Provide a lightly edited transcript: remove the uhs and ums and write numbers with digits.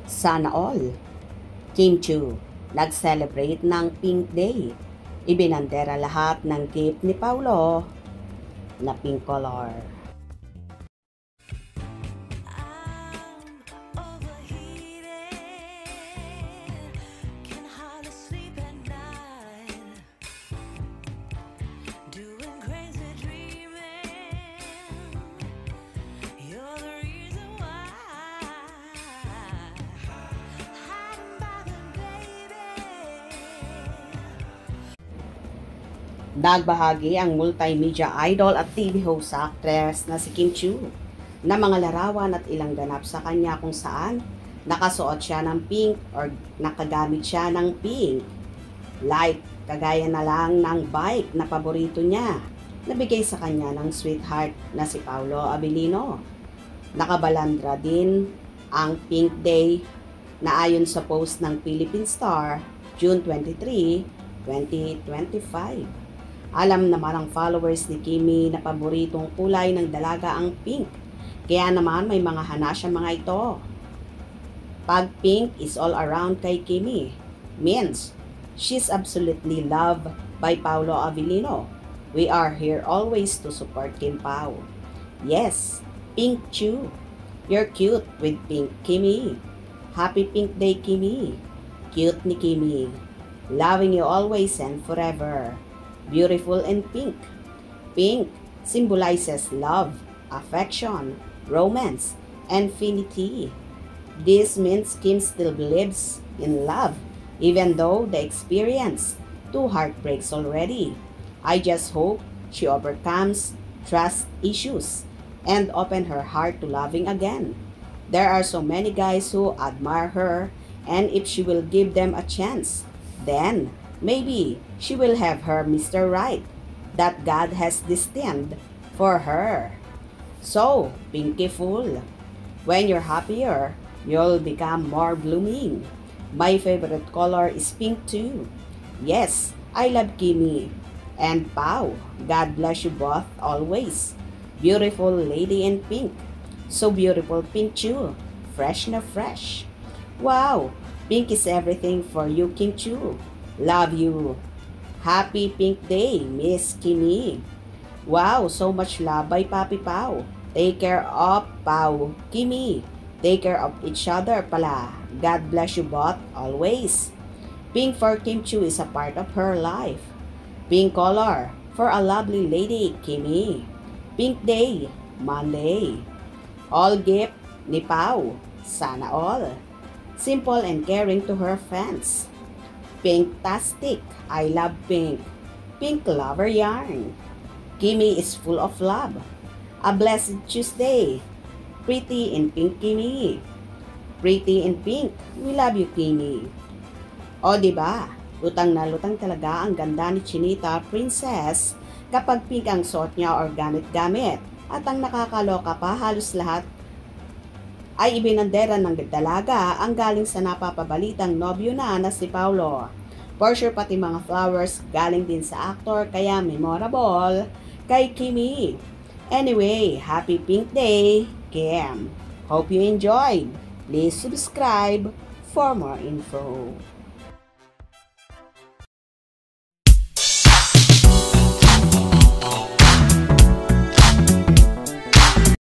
Sana all. Kim Chu, nag-celebrate ng Pink Day. Ibinandera lahat ng gift ni Paulo na pink color. Nagbahagi ang multimedia idol at TV host actress na si Kim Chu na mga larawan at ilang ganap sa kanya kung saan nakasuot siya ng pink or nakagamit siya ng pink. Like, kagaya na lang ng bike na paborito niya na bigay sa kanya ng sweetheart na si Paulo Abilino. Nakabalandra din ang Pink Day na ayon sa post ng Philippine Star, June 23, 2025. Alam naman ang followers ni Kimi na paboritong kulay ng dalaga ang pink. Kaya naman may mga hana siya mga ito. Pag pink is all around kay Kimi, means she's absolutely loved by Paulo Abilino. We are here always to support Kim Pao. Yes, Pink Chu. You're cute with pink, Kimi. Happy Pink Day, Kimi. Cute ni Kimi. Loving you always and forever. Beautiful and pink. Pink symbolizes love, affection, romance, and infinity. This means Kim still believes in love, even though they experienced 2 heartbreaks already. I just hope she overcomes trust issues and open her heart to loving again. There are so many guys who admire her, and if she will give them a chance, then maybe she will have her Mr. Right that God has destined for her. So, Pinky Fool, when you're happier, you'll become more blooming. My favorite color is pink too. Yes, I love Kimi and Pao. God bless you both always. Beautiful lady in pink. So beautiful Pink Chu. Fresh na fresh. Wow, pink is everything for you, Kim Chu. Love you. Happy Pink Day, Miss Kimi. Wow, so much love by Papi Pao. Take care of Pao, Kimi. Take care of each other pala. God bless you both always. Pink for Kim Chu is a part of her life. Pink color for a lovely lady, Kimi. Pink Day, Monday. All gift ni Pao. Sana all. Simple and caring to her fans. Pinktastic. I love pink. Pink lover yarn. Kimi is full of love. A blessed Tuesday. Pretty in pink, Kimi. Pretty in pink. We love you, Kimi. O diba? Lutang na lutang talaga ang ganda ni Chinita Princess kapag pink ang suot niya or gamit-gamit. At ang nakakaloka pa, halos lahat ay ibinandera ng dalaga ang galing sa napapabalitang nobyo na si Paulo. For sure pati mga flowers galing din sa actor kaya memorable kay Kimi. Anyway, happy Pink Day, Kim. Hope you enjoyed. Please subscribe for more info.